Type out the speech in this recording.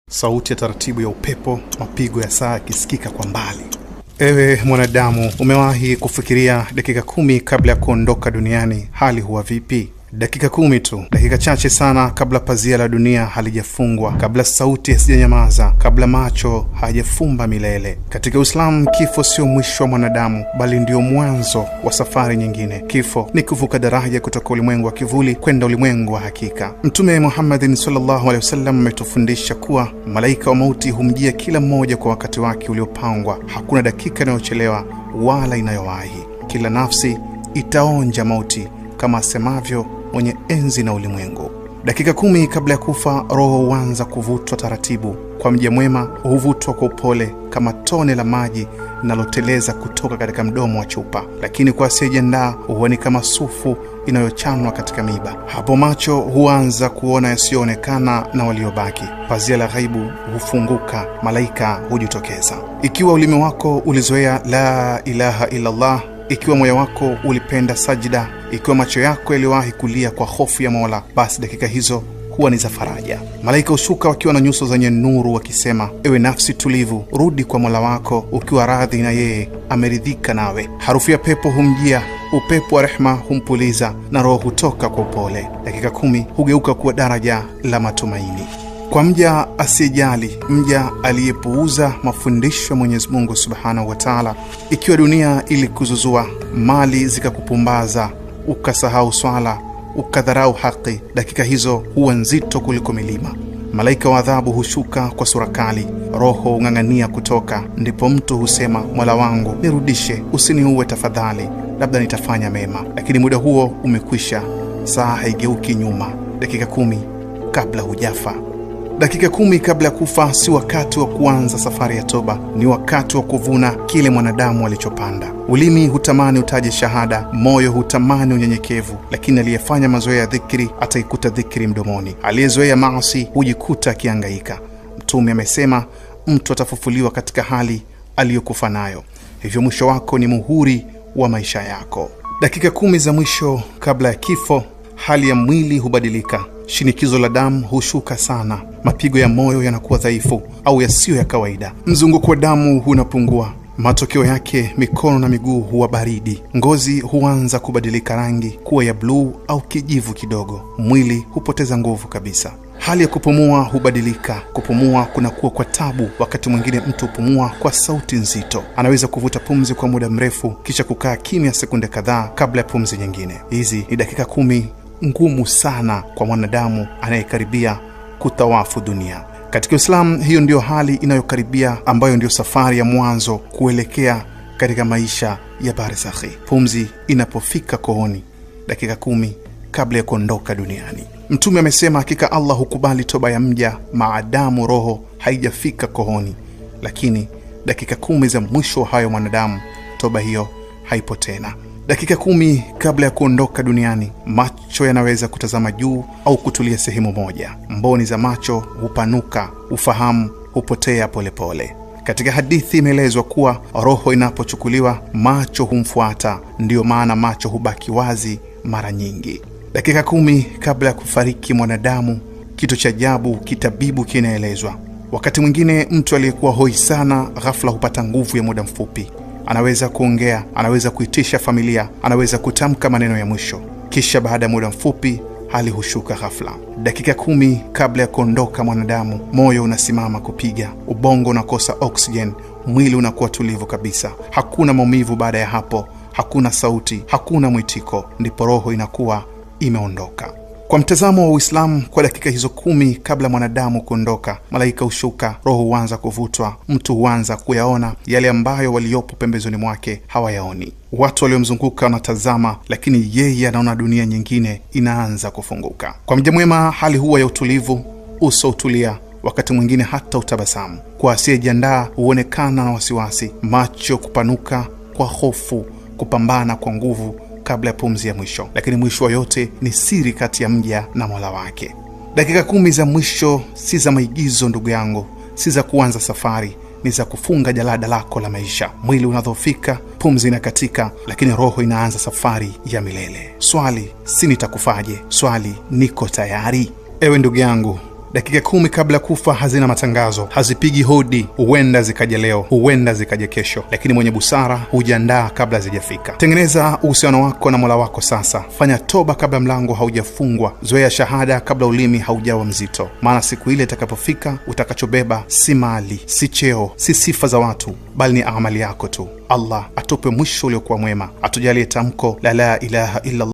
Sauti ya taratibu ya upepo, mapigo ya saa yakisikika kwa mbali. Ewe mwanadamu, umewahi kufikiria dakika 10 kabla ya kuondoka duniani hali huwa vipi? Dakika 10 tu, dakika chache sana kabla pazia la dunia halijafungwa, kabla sauti hasijanyamaza, kabla macho hayajafumba milele. Katika Uislamu, kifo sio mwisho wa mwanadamu, bali ndio mwanzo wa safari nyingine. Kifo ni kuvuka daraja kutoka ulimwengu wa kivuli kwenda ulimwengu wa hakika. Mtume Muhammad sallallahu alaihi wasallam ametufundisha kuwa malaika wa mauti humjia kila mmoja kwa wakati wake uliopangwa. Hakuna dakika inayochelewa wala inayowahi. Kila nafsi itaonja mauti, kama asemavyo mwenye enzi na ulimwengu. Dakika 10 kabla ya kufa, roho huanza kuvutwa taratibu. Kwa mja mwema huvutwa kwa upole kama tone la maji linaloteleza kutoka katika mdomo wa chupa, lakini kwa asiyejiandaa huwa ni kama sufu inayochanwa katika miba. Hapo macho huanza kuona yasiyoonekana na waliobaki. Pazia la ghaibu hufunguka, malaika hujitokeza. Ikiwa ulimi wako ulizoea la ilaha illa Allah, ikiwa moyo wako ulipenda sajida, ikiwa macho yako yaliwahi kulia kwa hofu ya Mola, basi dakika hizo huwa ni za faraja. Malaika hushuka wakiwa na nyuso zenye nuru wakisema, ewe nafsi tulivu, rudi kwa Mola wako ukiwa radhi na yeye ameridhika nawe. Harufu ya pepo humjia, upepo wa rehema humpuliza na roho hutoka kwa upole. Dakika 10 hugeuka kuwa daraja la matumaini. Kwa mja asiyejali, mja aliyepuuza mafundisho ya Mwenyezi Mungu Subhanahu wa Ta'ala, ikiwa dunia ilikuzuzua, mali zikakupumbaza, ukasahau swala, ukadharau haki, dakika hizo huwa nzito kuliko milima. Malaika wa adhabu hushuka kwa sura kali, roho ung'ang'ania kutoka. Ndipo mtu husema, Mola wangu nirudishe, usiniue tafadhali, labda nitafanya mema. Lakini muda huo umekwisha, saa haigeuki nyuma. Dakika 10 kabla hujafa. Dakika 10 kabla ya kufa si wakati wa kuanza safari ya toba, ni wakati wa kuvuna kile mwanadamu alichopanda. Ulimi hutamani utaje shahada, moyo hutamani unyenyekevu, lakini aliyefanya mazoea ya dhikri ataikuta dhikri mdomoni. Aliyezoea maasi hujikuta akihangaika. Mtume amesema, mtu atafufuliwa katika hali aliyokufa nayo. Hivyo mwisho wako ni muhuri wa maisha yako. Dakika 10 za mwisho kabla ya kifo, hali ya mwili hubadilika. Shinikizo la damu hushuka sana, mapigo ya moyo yanakuwa dhaifu au yasiyo ya kawaida, mzunguko wa damu unapungua. Matokeo yake mikono na miguu huwa baridi, ngozi huanza kubadilika rangi kuwa ya bluu au kijivu kidogo, mwili hupoteza nguvu kabisa. Hali ya kupumua hubadilika, kupumua kunakuwa kwa tabu. Wakati mwingine mtu hupumua kwa sauti nzito, anaweza kuvuta pumzi kwa muda mrefu kisha kukaa kimya sekunde kadhaa kabla ya pumzi nyingine. Hizi ni dakika 10 ngumu sana kwa mwanadamu anayekaribia kutawafu dunia. Katika Uislamu, hiyo ndio hali inayokaribia, ambayo ndio safari ya mwanzo kuelekea katika maisha ya barzakhi. Pumzi inapofika kooni, dakika 10 kabla ya kuondoka duniani. Mtume amesema, hakika Allah hukubali toba ya mja maadamu roho haijafika kooni, lakini dakika 10 za mwisho hayo mwanadamu, toba hiyo haipo tena. Dakika 10 kabla ya kuondoka duniani, macho yanaweza kutazama juu au kutulia sehemu moja. Mboni za macho hupanuka, ufahamu hupotea polepole. Katika hadithi imeelezwa kuwa roho inapochukuliwa, macho humfuata, ndiyo maana macho hubaki wazi mara nyingi. Dakika 10 kabla ya kufariki mwanadamu, kitu cha ajabu kitabibu kinaelezwa. Wakati mwingine mtu aliyekuwa hoi sana ghafla hupata nguvu ya muda mfupi. Anaweza kuongea, anaweza kuitisha familia, anaweza kutamka maneno ya mwisho. Kisha baada ya muda mfupi hali hushuka ghafla. Dakika 10 kabla ya kuondoka mwanadamu, moyo unasimama kupiga, ubongo unakosa oxygen, mwili unakuwa tulivu kabisa. Hakuna maumivu baada ya hapo, hakuna sauti, hakuna mwitiko, ndipo roho inakuwa imeondoka. Kwa mtazamo wa Uislamu, kwa dakika hizo 10 kabla mwanadamu kuondoka, malaika hushuka, roho huanza kuvutwa, mtu huanza kuyaona yale ambayo waliopo pembezoni mwake hawayaoni. Watu waliomzunguka wanatazama, lakini yeye anaona dunia nyingine inaanza kufunguka. Kwa mja mwema hali huwa ya utulivu, uso utulia, wakati mwingine hata utabasamu. Kwa asiyejiandaa huonekana na wasiwasi, macho kupanuka kwa hofu, kupambana kwa nguvu kabla ya pumzi ya mwisho. Lakini mwisho wa yote ni siri kati ya mja na Mola wake. Dakika 10 za mwisho si za maigizo ndugu yangu, si za kuanza safari, ni za kufunga jalada lako la maisha. Mwili unadhoofika, pumzi inakatika, lakini roho inaanza safari ya milele. Swali si nitakufaje, swali niko tayari. Ewe ndugu yangu, Dakika 10 kabla kufa hazina matangazo, hazipigi hodi. Huenda zikaja leo, huenda zikaja kesho, lakini mwenye busara hujiandaa kabla zijafika. Tengeneza uhusiano wako na Mola wako sasa. Fanya toba kabla mlango haujafungwa. Zoea shahada kabla ulimi haujawa mzito, maana siku ile itakapofika, utakachobeba si mali, si cheo, si sifa za watu, bali ni amali yako tu. Allah atupe mwisho uliokuwa mwema, atujalie tamko la ilaha illa Allah.